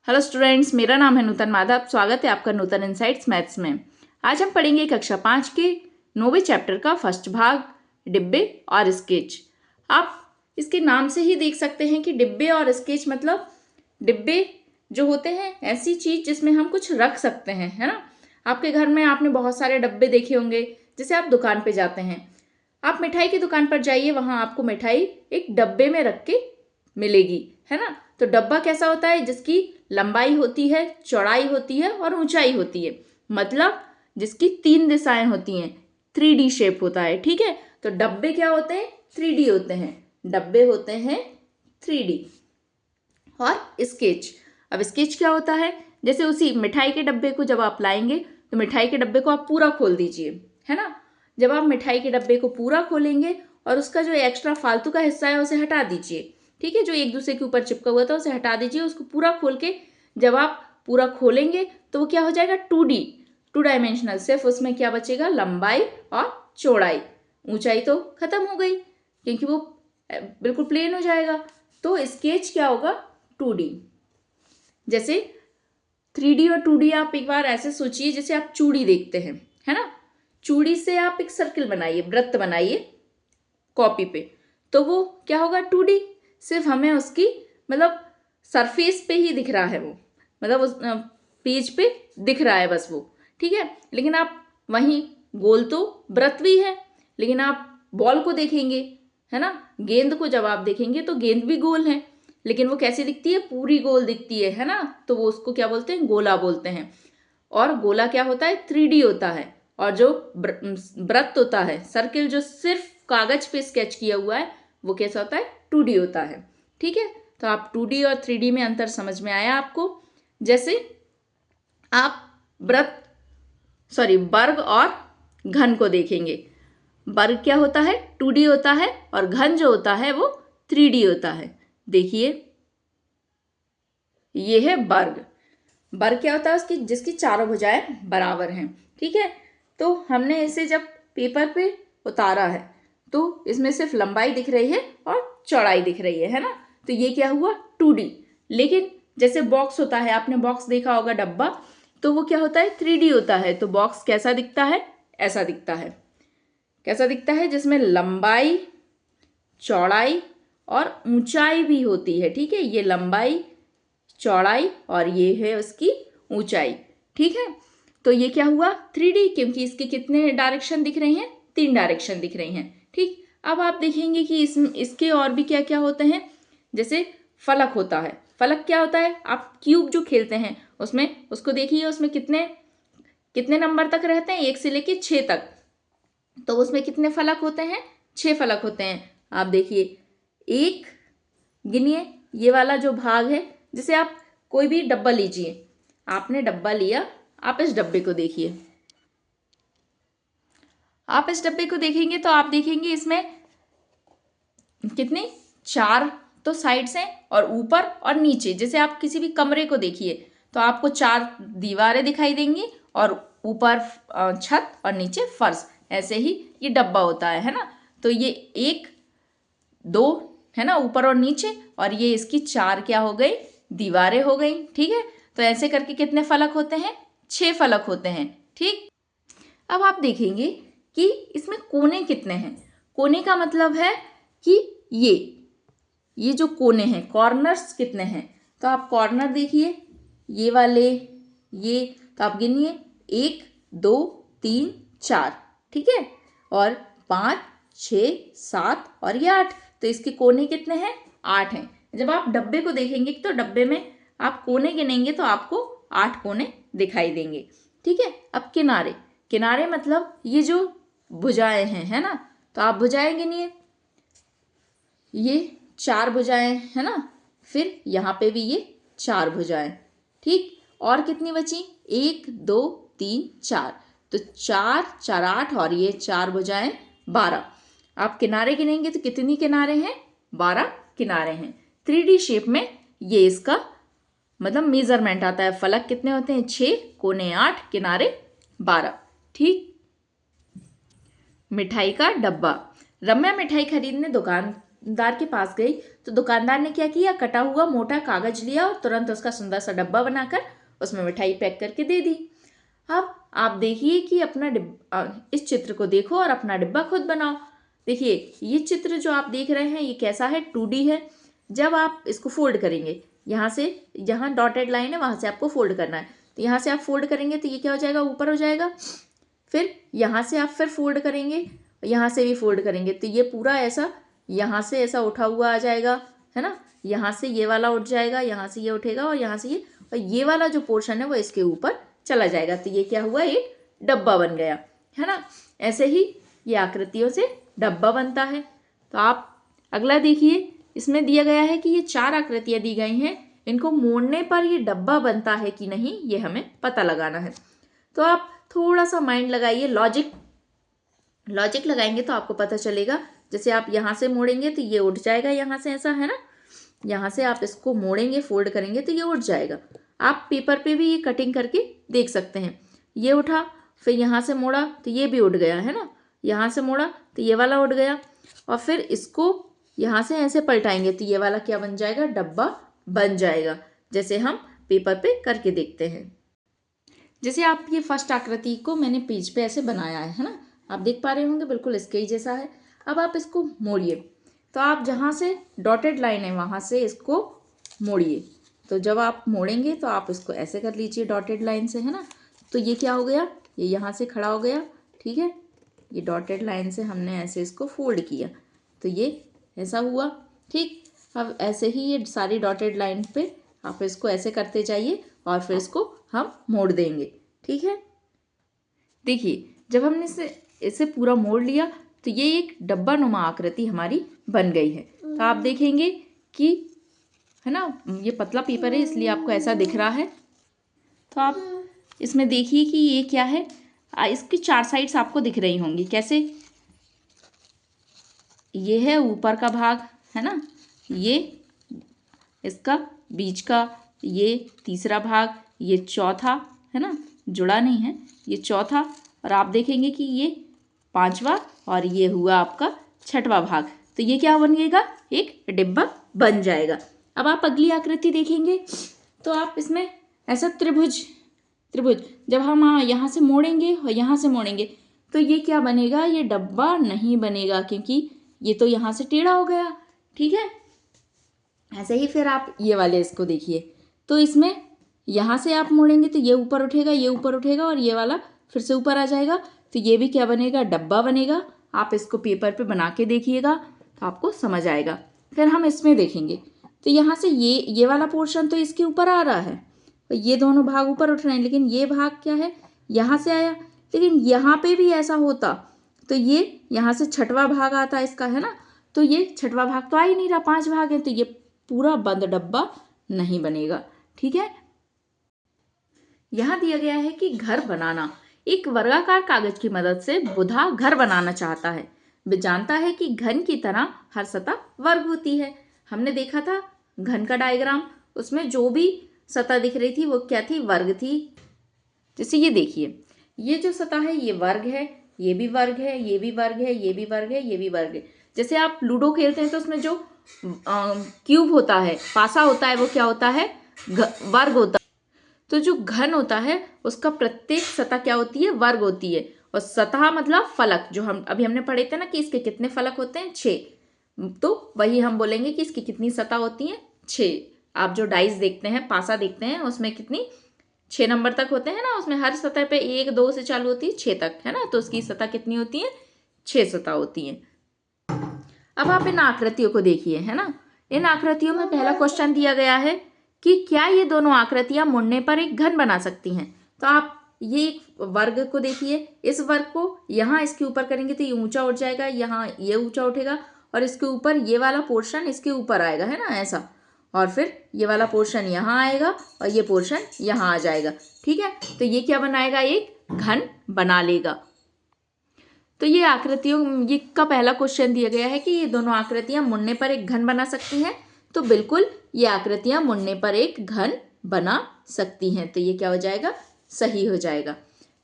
Hello students, मेरा नाम है नूतन माधव। स्वागत है आपका नूतन इनसाइट्स मैथ्स में। आज हम पढ़ेंगे कक्षा 5 के 9वें चैप्टर का फर्स्ट भाग, डिब्बे और स्केच। आप इसके नाम से ही देख सकते हैं कि डिब्बे और स्केच मतलब डिब्बे जो होते हैं ऐसी चीज़ जिसमें हम कुछ रख सकते हैं, है ना। आपके घर में आपने बहुत सारे डब्बे देखे होंगे। जैसे आप दुकान पे जाते हैं, आप मिठाई की दुकान पर जाइए, वहाँ आपको मिठाई एक डब्बे में रख के मिलेगी, है ना। तो डब्बा कैसा होता है? जिसकी लंबाई होती है, चौड़ाई होती है और ऊंचाई होती है, मतलब जिसकी 3 दिशाएं होती हैं, 3D शेप होता है। ठीक है, तो डब्बे क्या होते हैं? 3D होते हैं। डब्बे होते हैं 3D। और स्केच, अब स्केच क्या होता है? जैसे उसी मिठाई के डब्बे को जब आप लाएंगे तो मिठाई के डब्बे को आप पूरा खोल दीजिए, है ना। जब आप मिठाई के डब्बे को पूरा खोलेंगे और उसका जो एक्स्ट्रा फालतू का हिस्सा है उसे हटा दीजिए। ठीक है, जो एक दूसरे के ऊपर चिपका हुआ था उसे हटा दीजिए। उसको पूरा खोल के जब आप पूरा खोलेंगे तो वो क्या हो जाएगा? 2D, 2 dimensional. सिर्फ उसमें क्या बचेगा? लंबाई और चौड़ाई। ऊंचाई तो खत्म हो गई क्योंकि वो बिल्कुल प्लेन हो जाएगा। तो स्केच क्या होगा? 2D। जैसे 3D और 2D आप एक बार ऐसे सोचिए, जैसे आप चूड़ी देखते हैं, है ना। चूड़ी से आप एक सर्किल बनाइए, वृत्त बनाइए कॉपी पे, तो वो क्या होगा? 2D। सिर्फ हमें उसकी मतलब सरफेस पे ही दिख रहा है वो, मतलब उस पेज पे दिख रहा है बस वो। ठीक है, लेकिन आप वहीं गोल तो वृत्त भी है, लेकिन आप बॉल को देखेंगे, है ना, गेंद को जब आप देखेंगे तो गेंद भी गोल है, लेकिन वो कैसी दिखती है? पूरी गोल दिखती है ना। तो वो उसको क्या बोलते हैं? गोला बोलते हैं। और गोला क्या होता है? 3D होता है। और जो वृत्त होता है, सर्किल, जो सिर्फ कागज पे स्केच किया हुआ है, वो कैसा होता है? 2D होता है। ठीक है, तो आप 2D और 3D में अंतर समझ में आया आपको। जैसे आप वर्ग और घन को देखेंगे। वर्ग क्या होता है? 2D होता है, और घन जो होता है वो 3D होता है। देखिए, ये है वर्ग। वर्ग क्या होता है? उसकी जिसकी चारों भुजाएं बराबर हैं। ठीक है, तो हमने इसे जब पेपर पे उतारा है तो इसमें सिर्फ लंबाई दिख रही है और चौड़ाई दिख रही है ना। तो ये क्या हुआ? 2D। लेकिन जैसे बॉक्स होता है, आपने बॉक्स देखा होगा, डब्बा, तो वो क्या होता है? 3D होता है। तो बॉक्स कैसा दिखता है? ऐसा दिखता है। कैसा दिखता है? जिसमें लंबाई, चौड़ाई और ऊंचाई भी होती है। ठीक है, ये लंबाई, चौड़ाई और ये है उसकी ऊंचाई। ठीक है, तो ये क्या हुआ? 3D, क्योंकि इसके कितने डायरेक्शन दिख रहे हैं? 3 डायरेक्शन दिख रही हैं। ठीक, अब आप देखेंगे कि इसके और भी क्या क्या होते हैं। जैसे फलक होता है। फलक क्या होता है? आप क्यूब जो खेलते हैं उसमें, उसको देखिए, उसमें कितने कितने नंबर तक रहते हैं? 1 से लेके 6 तक। तो उसमें कितने फलक होते हैं? 6 फलक होते हैं। आप देखिए, एक, गिनिए, ये वाला जो भाग है, जैसे आप कोई भी डब्बा लीजिए, आपने डब्बा लिया, आप इस डब्बे को देखिए। आप इस डब्बे को देखेंगे तो आप देखेंगे इसमें कितने? 4 तो साइड्स हैं, और ऊपर और नीचे। जैसे आप किसी भी कमरे को देखिए तो आपको 4 दीवारें दिखाई देंगी, और ऊपर छत और नीचे फर्श। ऐसे ही ये डब्बा होता है ना। तो ये 1, 2 है ना, ऊपर और नीचे, और ये इसकी 4 क्या हो गई? दीवारें हो गई। ठीक है, तो ऐसे करके कितने फलक होते हैं? 6 फलक होते हैं। ठीक, अब आप देखेंगे कि इसमें कोने कितने हैं। कोने का मतलब है कि ये जो कोने हैं, कॉर्नर्स कितने हैं। तो आप कॉर्नर देखिए, ये वाले, ये, तो आप गिनिए, 1, 2, 3, 4। ठीक है, और 5, 6, 7 और ये 8। तो इसके कोने कितने हैं? 8 हैं। जब आप डब्बे को देखेंगे तो डब्बे में आप कोने गिनेंगे तो आपको 8 कोने दिखाई देंगे। ठीक है, अब किनारे। किनारे मतलब ये जो भुजाएं हैं, है ना। तो आप भुजाएं गिनिए, ये 4 भुजाएं, है ना। फिर यहाँ पे भी ये 4 भुजाएं। ठीक, और कितनी बची? 1, 2, 3, 4। तो 4, 4, 8, और ये 4 भुजाएं 12। आप किनारे गिनेंगे तो कितनी किनारे हैं? 12 किनारे हैं। 3D शेप में ये इसका मतलब मेजरमेंट आता है। फलक कितने होते हैं? 6, कोने 8, किनारे 12। ठीक, मिठाई का डब्बा। रम्या मिठाई खरीदने दुकान दुकानदार के पास गई तो दुकानदार ने क्या किया, कटा हुआ मोटा कागज लिया और तुरंत उसका सुंदर सा डब्बा बनाकर उसमें मिठाई पैक करके दे दी। अब आप देखिए कि अपना इस चित्र को देखो और अपना डिब्बा खुद बनाओ। देखिए ये चित्र जो आप देख रहे हैं ये कैसा है, 2D है। जब आप इसको फोल्ड करेंगे, यहाँ से जहाँ डॉटेड लाइन है वहाँ से आपको फोल्ड करना है, तो यहाँ से आप फोल्ड करेंगे तो ये क्या हो जाएगा, ऊपर हो जाएगा। फिर यहाँ से आप फिर फोल्ड करेंगे, यहाँ से भी फोल्ड करेंगे तो ये पूरा ऐसा यहाँ से ऐसा उठा हुआ आ जाएगा, है ना। यहाँ से ये वाला उठ जाएगा, यहाँ से ये उठेगा और यहाँ से ये, और ये वाला जो पोर्शन है वो इसके ऊपर चला जाएगा। तो ये क्या हुआ, एक डब्बा बन गया, है ना। ऐसे ही ये आकृतियों से डब्बा बनता है। तो आप अगला देखिए, इसमें दिया गया है कि ये 4 आकृतियाँ दी गई हैं, इनको मोड़ने पर ये डब्बा बनता है कि नहीं ये हमें पता लगाना है। तो आप थोड़ा सा माइंड लगाइए, लॉजिक लगाएंगे तो आपको पता चलेगा। जैसे आप यहाँ से मोड़ेंगे तो ये उठ जाएगा, यहाँ से ऐसा, है ना। यहाँ से आप इसको मोड़ेंगे, फोल्ड करेंगे तो ये उठ जाएगा। आप पेपर पे भी ये कटिंग करके देख सकते हैं। ये उठा, फिर यहाँ से मोड़ा तो ये भी उठ गया, है ना। यहाँ से मोड़ा तो ये वाला उठ गया, और फिर इसको यहाँ से ऐसे पलटाएंगे तो ये वाला क्या बन जाएगा, डब्बा बन जाएगा। जैसे हम पेपर पे करके देखते हैं। जैसे आप ये फर्स्ट आकृति को मैंने पेज पे ऐसे बनाया है ना, आप देख पा रहे होंगे बिल्कुल इसके ही जैसा है। अब आप इसको मोड़िए, तो आप जहाँ से डॉटेड लाइन है वहाँ से इसको मोड़िए। तो जब आप मोड़ेंगे तो आप इसको ऐसे कर लीजिए डॉटेड लाइन से, है ना। तो ये क्या हो गया, ये यहाँ से खड़ा हो गया, ठीक है। ये डॉटेड लाइन से हमने ऐसे इसको फोल्ड किया तो ये ऐसा हुआ, ठीक। अब ऐसे ही ये सारी डॉटेड लाइन पे आप इसको ऐसे करते जाइए और फिर इसको हम मोड़ देंगे, ठीक है। देखिए जब हमने इसे पूरा मोड़ लिया तो ये एक डब्बा नुमा आकृति हमारी बन गई है। तो आप देखेंगे कि, है ना, ये पतला पेपर है इसलिए आपको ऐसा दिख रहा है। तो आप इसमें देखिए कि ये क्या है, इसकी 4 साइड्स आपको दिख रही होंगी। कैसे, ये है ऊपर का भाग, है ना, ये इसका बीच का, ये तीसरा भाग, ये चौथा, है ना, जुड़ा नहीं है, ये चौथा, और आप देखेंगे कि ये 5वां और ये हुआ आपका 6वां भाग। तो ये क्या बनेगा, एक डिब्बा बन जाएगा। अब आप अगली आकृति देखेंगे तो आप इसमें ऐसा त्रिभुज जब हम यहाँ से मोड़ेंगे और यहाँ से मोड़ेंगे तो ये क्या बनेगा, ये डब्बा नहीं बनेगा क्योंकि ये तो यहाँ से टेढ़ा हो गया, ठीक है। ऐसे ही फिर आप ये वाले इसको देखिए, तो इसमें यहाँ से आप मोड़ेंगे तो ये ऊपर उठेगा, ये ऊपर उठेगा और ये वाला फिर से ऊपर आ जाएगा। तो ये भी क्या बनेगा, डब्बा बनेगा। आप इसको पेपर पे बना के देखिएगा तो आपको समझ आएगा। फिर हम इसमें देखेंगे तो यहाँ से ये वाला पोर्शन तो इसके ऊपर आ रहा है, तो ये दोनों भाग ऊपर उठ रहे हैं, लेकिन ये भाग क्या है, यहाँ से आया। लेकिन यहाँ पे भी ऐसा होता तो ये यहाँ से 6वां भाग आता इसका, है ना। तो ये 6वां भाग तो आ ही नहीं रहा, 5 भाग है, तो ये पूरा बंद डब्बा नहीं बनेगा, ठीक है। यहाँ दिया गया है कि घर बनाना। एक वर्गाकार कागज की मदद से बुधा घर बनाना चाहता है। वह जानता है कि घन की तरह हर सतह वर्ग होती है। हमने देखा था घन का डायग्राम, उसमें जो भी सतह दिख रही थी वो क्या थी, वर्ग थी। जैसे ये देखिए, ये जो सतह है ये वर्ग है, ये भी वर्ग है, ये भी वर्ग है, ये भी वर्ग है, ये भी वर्ग है। जैसे आप लूडो खेलते हैं तो उसमें जो क्यूब होता है, पासा होता है, वो क्या होता है, वर्ग होता है। तो जो घन होता है उसका प्रत्येक सतह क्या होती है, वर्ग होती है। और सतह मतलब फलक, जो हम अभी हमने पढ़े थे ना कि इसके कितने फलक होते हैं, 6। तो वही हम बोलेंगे कि इसकी कितनी सतह होती है, 6। आप जो डाइस देखते हैं, पासा देखते हैं, उसमें कितनी 6 नंबर तक होते हैं ना, उसमें हर सतह पे 1 2 से चालू होती है 6 तक, है ना। तो उसकी सतह कितनी होती है, 6 सतह होती है। अब आप इन आकृतियों को देखिए, है ना। इन आकृतियों में पहला क्वेश्चन दिया गया है कि क्या ये दोनों आकृतियां मुड़ने पर एक घन बना सकती हैं। तो आप ये एक वर्ग को देखिए, इस वर्ग को यहाँ इसके ऊपर करेंगे तो ये ऊंचा उठ जाएगा, यहाँ ये ऊंचा उठेगा और इसके ऊपर ये वाला पोर्शन इसके ऊपर आएगा, है ना, ऐसा। और फिर ये वाला पोर्शन यहाँ आएगा और ये पोर्शन यहाँ आ जाएगा, ठीक है। तो ये क्या बनाएगा, एक घन बना लेगा। तो ये आकृतियों ये का पहला क्वेश्चन दिया गया है कि ये दोनों आकृतियां मुड़ने पर एक घन बना सकती हैं। तो बिल्कुल ये आकृतियां मुड़ने पर एक घन बना सकती हैं। तो ये क्या हो जाएगा, सही हो जाएगा।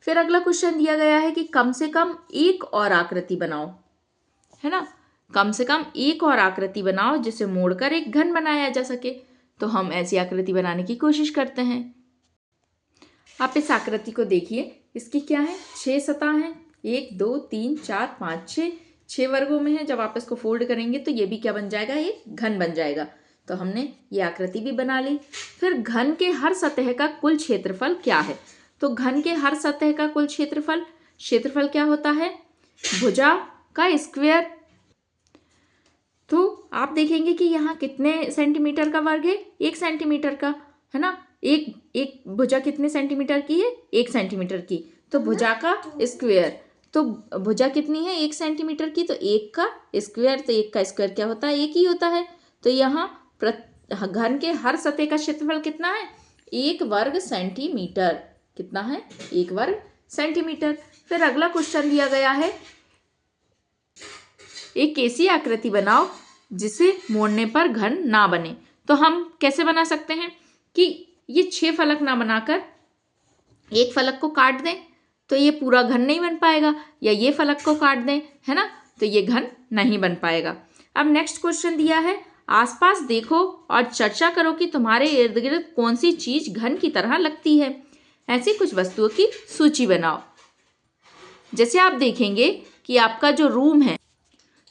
फिर अगला क्वेश्चन दिया गया है कि कम से कम एक और आकृति बनाओ, है ना। कम से कम एक और आकृति बनाओ जिसे मोड़कर एक घन बनाया जा सके। तो हम ऐसी आकृति बनाने की कोशिश करते हैं। आप इस आकृति को देखिए, इसकी क्या है, 6 सतह हैं, 1 2 3 4 5 6 वर्गों में है। जब आप इसको फोल्ड करेंगे तो ये भी क्या बन जाएगा, एक घन बन जाएगा। तो हमने ये आकृति भी बना ली। फिर घन के हर सतह का कुल क्षेत्रफल क्या है? तो घन के हर सतह का कुल क्षेत्रफल क्या होता है, भुजा का स्क्वायर। तो आप देखेंगे कि यहाँ कितने सेंटीमीटर का वर्ग है, 1 सेंटीमीटर का, है ना। एक भुजा कितने सेंटीमीटर की है, 1 सेंटीमीटर की। तो भुजा का स्क्वायर, तो भुजा कितनी है, 1 सेंटीमीटर की, तो 1 का स्क्वायर, तो 1 का स्क्वायर क्या होता है, 1 ही होता है। तो यहाँ घन के हर सतह का क्षेत्रफल कितना है, 1 वर्ग सेंटीमीटर। कितना है, 1 वर्ग सेंटीमीटर। फिर अगला क्वेश्चन दिया गया है, एक ऐसी आकृति बनाओ जिसे मोड़ने पर घन ना बने। तो हम कैसे बना सकते हैं कि ये 6 फलक ना बनाकर एक फलक को काट दें तो ये पूरा घन नहीं बन पाएगा, या ये फलक को काट दें, है ना, तो ये घन नहीं बन पाएगा। अब नेक्स्ट क्वेश्चन दिया है, आसपास देखो और चर्चा करो कि तुम्हारे इर्द गिर्द कौन सी चीज घन की तरह लगती है। ऐसी कुछ वस्तुओं की सूची बनाओ। जैसे आप देखेंगे कि आपका जो रूम है,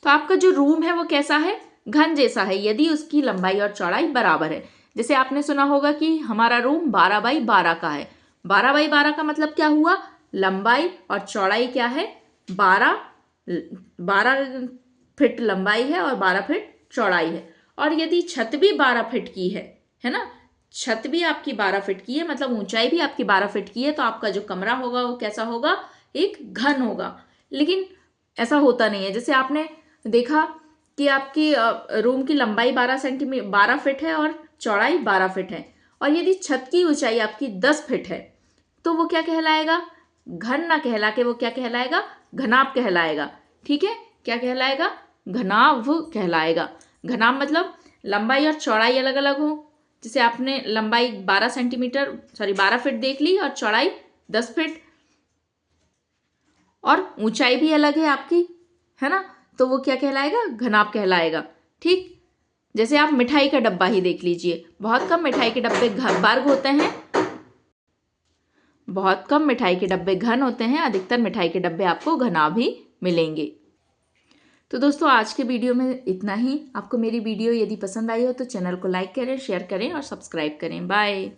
तो आपका जो रूम है वो कैसा है, घन जैसा है, यदि उसकी लंबाई और चौड़ाई बराबर है। जैसे आपने सुना होगा कि हमारा रूम 12 बाई 12 का है। 12 बाई 12 का मतलब क्या हुआ, लंबाई और चौड़ाई क्या है, 12 फीट लंबाई है और 12 फीट चौड़ाई है। और यदि छत भी 12 फीट की है ना, छत भी आपकी 12 फीट की है, मतलब ऊंचाई भी आपकी 12 फीट की है, तो आपका जो कमरा होगा वो कैसा होगा, एक घन होगा। लेकिन ऐसा होता नहीं है। जैसे आपने देखा कि आपकी रूम की लंबाई 12 फीट है और चौड़ाई 12 फीट है, और यदि छत की ऊंचाई आपकी 10 फीट है, तो वो क्या कहलाएगा, घन ना कहला के वो क्या कहलाएगा, घनाभ कहलाएगा। ठीक है, क्या कहलाएगा, घनाभ कहलाएगा। घनाभ मतलब लंबाई और चौड़ाई अलग अलग हो। जैसे आपने लंबाई 12 फीट देख ली और चौड़ाई 10 फीट, और ऊंचाई भी अलग है आपकी, है ना, तो वो क्या कहलाएगा, घनाभ कहलाएगा। ठीक, जैसे आप मिठाई का डब्बा ही देख लीजिए, बहुत कम मिठाई के डब्बे वर्ग होते हैं, बहुत कम मिठाई के डब्बे घन होते हैं, अधिकतर मिठाई के डब्बे आपको घनाभ ही मिलेंगे। तो दोस्तों आज के वीडियो में इतना ही। आपको मेरी वीडियो यदि पसंद आई हो तो चैनल को लाइक करें, शेयर करें और सब्सक्राइब करें। बाय।